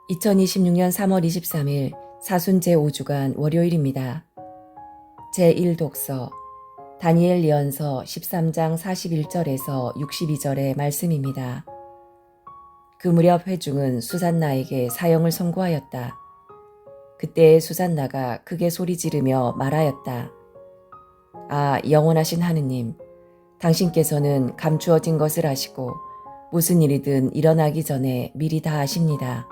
2026년 3월 23일 사순 제5주간 월요일입니다. 제1독서 다니엘 예언서 13장 41절에서 62절의 말씀입니다. 그 무렵 회중은 수산나에게 사형을 선고하였다. 그때 수산나가 크게 소리 지르며 말하였다. 아, 영원하신 하느님, 당신께서는 감추어진 것을 아시고 무슨 일이든 일어나기 전에 미리 다 아십니다.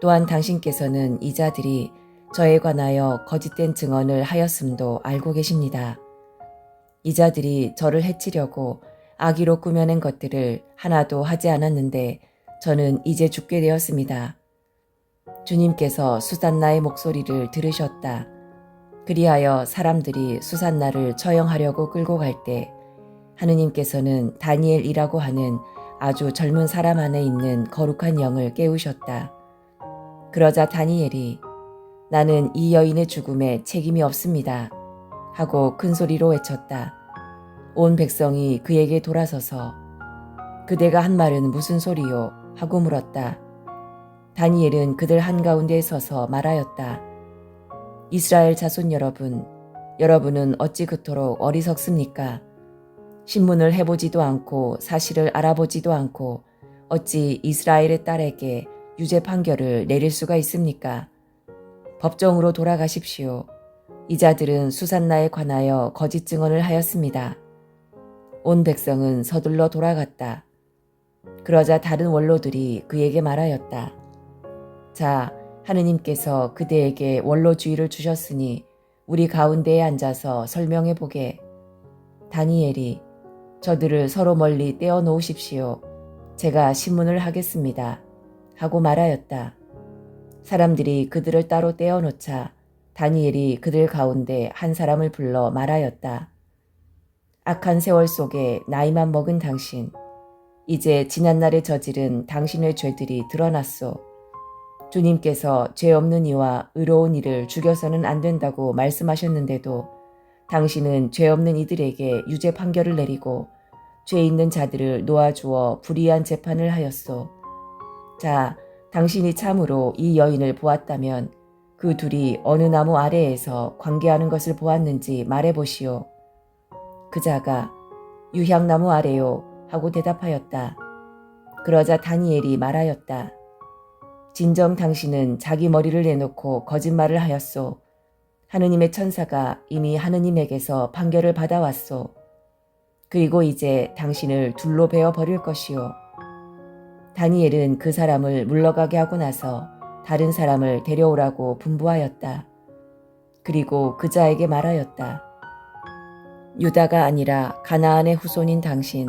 또한 당신께서는 이 자들이 저에 관하여 거짓된 증언을 하였음도 알고 계십니다. 이 자들이 저를 해치려고 악의로 꾸며낸 것들을 하나도 하지 않았는데 저는 이제 죽게 되었습니다. 주님께서 수산나의 목소리를 들으셨다. 그리하여 사람들이 수산나를 처형하려고 끌고 갈 때 하느님께서는 다니엘이라고 하는 아주 젊은 사람 안에 있는 거룩한 영을 깨우셨다. 그러자 다니엘이 나는 이 여인의 죽음에 책임이 없습니다 하고 큰 소리로 외쳤다. 온 백성이 그에게 돌아서서 그대가 한 말은 무슨 소리요? 하고 물었다. 다니엘은 그들 한가운데에 서서 말하였다. 이스라엘 자손 여러분, 여러분은 어찌 그토록 어리석습니까? 신문을 해보지도 않고 사실을 알아보지도 않고 어찌 이스라엘의 딸에게 유죄 판결을 내릴 수가 있습니까? 법정으로 돌아가십시오. 이 자들은 수산나에 관하여 거짓 증언을 하였습니다. 온 백성은 서둘러 돌아갔다. 그러자 다른 원로들이 그에게 말하였다. 자, 하느님께서 그대에게 원로주의를 주셨으니 우리 가운데에 앉아서 설명해 보게. 다니엘이 저들을 서로 멀리 떼어 놓으십시오. 제가 신문을 하겠습니다. 하고 말하였다. 사람들이 그들을 따로 떼어 놓자 다니엘이 그들 가운데 한 사람을 불러 말하였다. 악한 세월 속에 나이만 먹은 당신, 이제 지난날에 저지른 당신의 죄들이 드러났소. 주님께서 죄 없는 이와 의로운 이를 죽여서는 안 된다고 말씀하셨는데도 당신은 죄 없는 이들에게 유죄 판결을 내리고 죄 있는 자들을 놓아주어 불의한 재판을 하였소. 자, 당신이 참으로 이 여인을 보았다면 그 둘이 어느 나무 아래에서 관계하는 것을 보았는지 말해보시오. 그 자가 유향나무 아래요 하고 대답하였다. 그러자 다니엘이 말하였다. 진정 당신은 자기 머리를 내놓고 거짓말을 하였소. 하느님의 천사가 이미 하느님에게서 판결을 받아왔소. 그리고 이제 당신을 둘로 베어 버릴 것이오. 다니엘은 그 사람을 물러가게 하고 나서 다른 사람을 데려오라고 분부하였다. 그리고 그 자에게 말하였다. 유다가 아니라 가나안의 후손인 당신,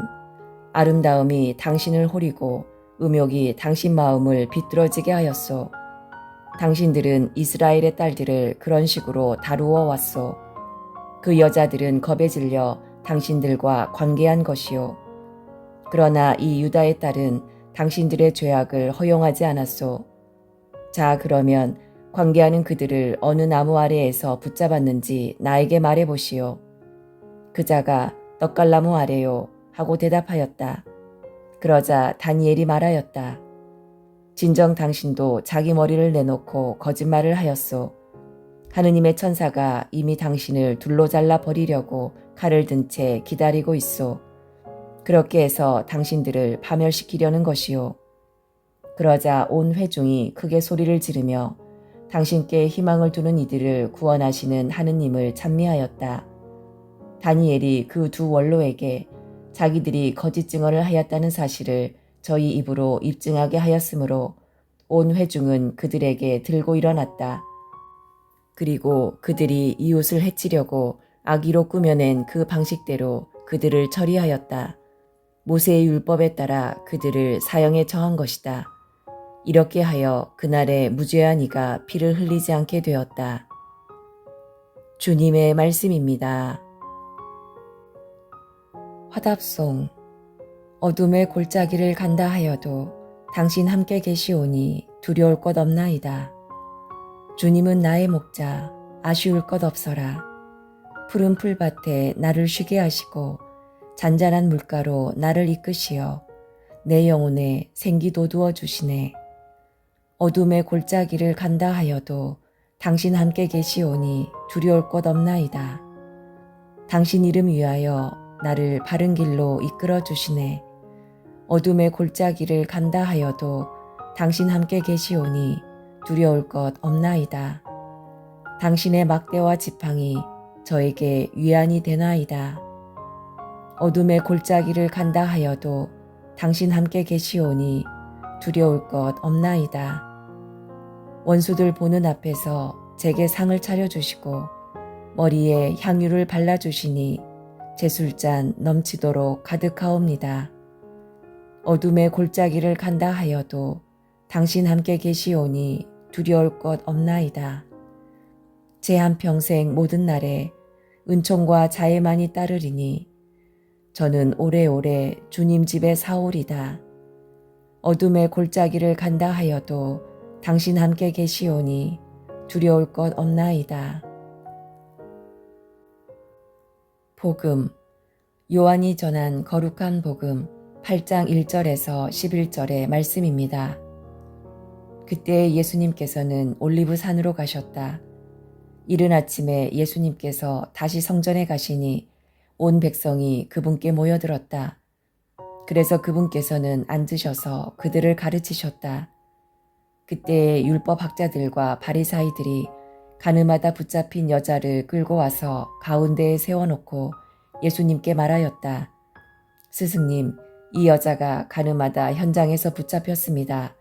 아름다움이 당신을 호리고 음욕이 당신 마음을 비뚤어지게 하였소. 당신들은 이스라엘의 딸들을 그런 식으로 다루어 왔소. 그 여자들은 겁에 질려 당신들과 관계한 것이오. 그러나 이 유다의 딸은 당신들의 죄악을 허용하지 않았소. 자, 그러면 관계하는 그들을 어느 나무 아래에서 붙잡았는지 나에게 말해보시오. 그 자가 떡갈나무 아래요 하고 대답하였다. 그러자 다니엘이 말하였다. 진정 당신도 자기 머리를 내놓고 거짓말을 하였소. 하느님의 천사가 이미 당신을 둘로 잘라 버리려고 칼을 든 채 기다리고 있소. 그렇게 해서 당신들을 파멸시키려는 것이오. 그러자 온 회중이 크게 소리를 지르며 당신께 희망을 두는 이들을 구원하시는 하느님을 찬미하였다. 다니엘이 그 두 원로에게 자기들이 거짓 증언을 하였다는 사실을 저희 입으로 입증하게 하였으므로 온 회중은 그들에게 들고 일어났다. 그리고 그들이 이웃을 해치려고 악의로 꾸며낸 그 방식대로 그들을 처리하였다. 모세의 율법에 따라 그들을 사형에 처한 것이다. 이렇게 하여 그날에 무죄한 이가 피를 흘리지 않게 되었다. 주님의 말씀입니다. 화답송. 어둠의 골짜기를 간다 하여도 당신 함께 계시오니 두려울 것 없나이다. 주님은 나의 목자, 아쉬울 것 없어라. 푸른 풀밭에 나를 쉬게 하시고 잔잔한 물가로 나를 이끄시어 내 영혼에 생기 돋우어 주시네. 어둠의 골짜기를 간다 하여도 당신 함께 계시오니 두려울 것 없나이다. 당신 이름 위하여 나를 바른 길로 이끌어 주시네. 어둠의 골짜기를 간다 하여도 당신 함께 계시오니 두려울 것 없나이다. 당신의 막대와 지팡이 저에게 위안이 되나이다. 어둠의 골짜기를 간다 하여도 당신 함께 계시오니 두려울 것 없나이다. 원수들 보는 앞에서 제게 상을 차려주시고 머리에 향유를 발라주시니 제 술잔 넘치도록 가득하옵니다. 어둠의 골짜기를 간다 하여도 당신 함께 계시오니 두려울 것 없나이다. 제 한평생 모든 날에 은총과 자애만이 따르리니 저는 오래오래 주님 집에 사오리다. 어둠의 골짜기를 간다 하여도 당신 함께 계시오니 두려울 것 없나이다. 복음, 요한이 전한 거룩한 복음 8장 1절에서 11절의 말씀입니다. 그때 예수님께서는 올리브 산으로 가셨다. 이른 아침에 예수님께서 다시 성전에 가시니 온 백성이 그분께 모여들었다. 그래서 그분께서는 앉으셔서 그들을 가르치셨다. 그때 율법학자들과 바리사이들이 가늠하다 붙잡힌 여자를 끌고 와서 가운데에 세워놓고 예수님께 말하였다. 스승님, 이 여자가 가늠하다 현장에서 붙잡혔습니다.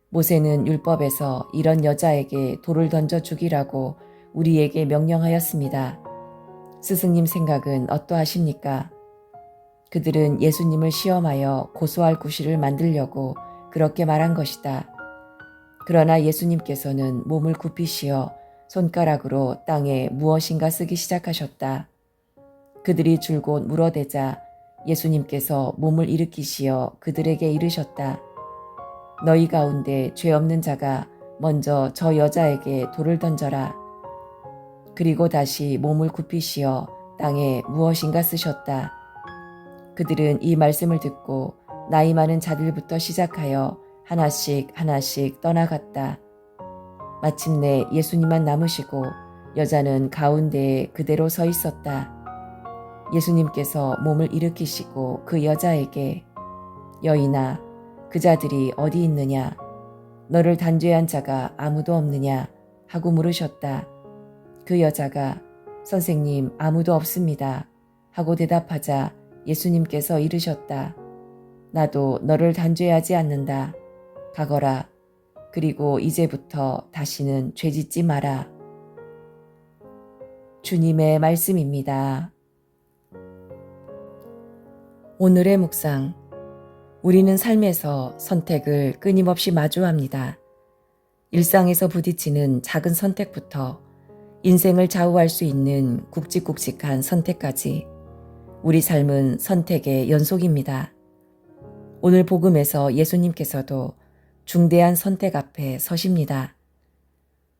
모세는 율법에서 이런 여자에게 돌을 던져 죽이라고 우리에게 명령하였습니다. 스승님 생각은 어떠하십니까? 그들은 예수님을 시험하여 고소할 구실을 만들려고 그렇게 말한 것이다. 그러나 예수님께서는 몸을 굽히시어 손가락으로 땅에 무엇인가 쓰기 시작하셨다. 그들이 줄곧 물어대자 예수님께서 몸을 일으키시어 그들에게 이르셨다. 너희 가운데 죄 없는 자가 먼저 저 여자에게 돌을 던져라. 그리고 다시 몸을 굽히시어 땅에 무엇인가 쓰셨다. 그들은 이 말씀을 듣고 나이 많은 자들부터 시작하여 하나씩 떠나갔다. 마침내 예수님만 남으시고 여자는 가운데에 그대로 서 있었다. 예수님께서 몸을 일으키시고 그 여자에게 여인아, 그 자들이 어디 있느냐? 너를 단죄한 자가 아무도 없느냐? 하고 물으셨다. 그 여자가 선생님, 아무도 없습니다. 하고 대답하자 예수님께서 이르셨다. 나도 너를 단죄하지 않는다. 가거라. 그리고 이제부터 다시는 죄짓지 마라. 주님의 말씀입니다. 오늘의 묵상. 우리는 삶에서 선택을 끊임없이 마주합니다. 일상에서 부딪히는 작은 선택부터 인생을 좌우할 수 있는 굵직굵직한 선택까지 우리 삶은 선택의 연속입니다. 오늘 복음에서 예수님께서도 중대한 선택 앞에 서십니다.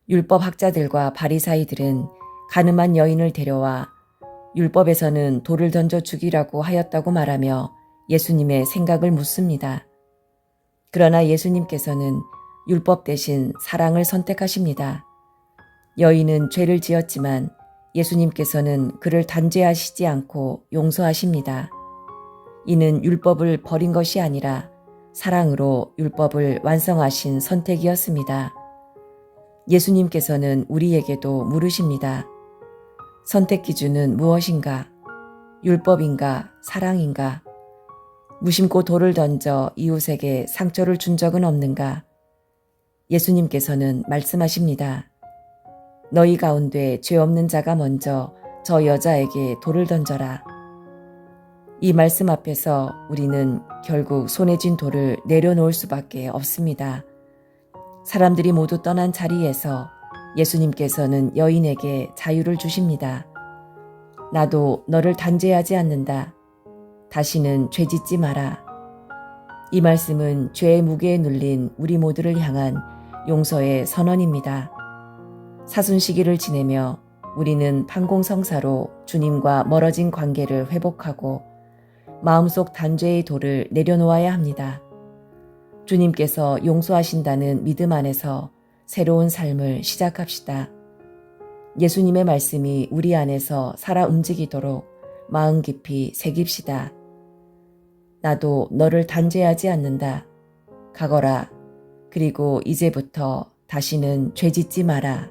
율법학자들과 바리사이들은 가늠한 여인을 데려와 율법에서는 돌을 던져 죽이라고 하였다고 말하며 예수님의 생각을 묻습니다. 그러나 예수님께서는 율법 대신 사랑을 선택하십니다. 여인은 죄를 지었지만 예수님께서는 그를 단죄하시지 않고 용서하십니다. 이는 율법을 버린 것이 아니라 사랑으로 율법을 완성하신 선택이었습니다. 예수님께서는 우리에게도 물으십니다. 선택 기준은 무엇인가? 율법인가? 사랑인가? 무심코 돌을 던져 이웃에게 상처를 준 적은 없는가? 예수님께서는 말씀하십니다. 너희 가운데 죄 없는 자가 먼저 저 여자에게 돌을 던져라. 이 말씀 앞에서 우리는 결국 손에 쥔 돌을 내려놓을 수밖에 없습니다. 사람들이 모두 떠난 자리에서 예수님께서는 여인에게 자유를 주십니다. 나도 너를 단죄하지 않는다. 다시는 죄짓지 마라. 이 말씀은 죄의 무게에 눌린 우리 모두를 향한 용서의 선언입니다. 사순 시기를 지내며 우리는 판공성사로 주님과 멀어진 관계를 회복하고 마음속 단죄의 돌을 내려놓아야 합니다. 주님께서 용서하신다는 믿음 안에서 새로운 삶을 시작합시다. 예수님의 말씀이 우리 안에서 살아 움직이도록 마음 깊이 새깁시다. 나도 너를 단죄하지 않는다. 가거라. 그리고 이제부터 다시는 죄짓지 마라.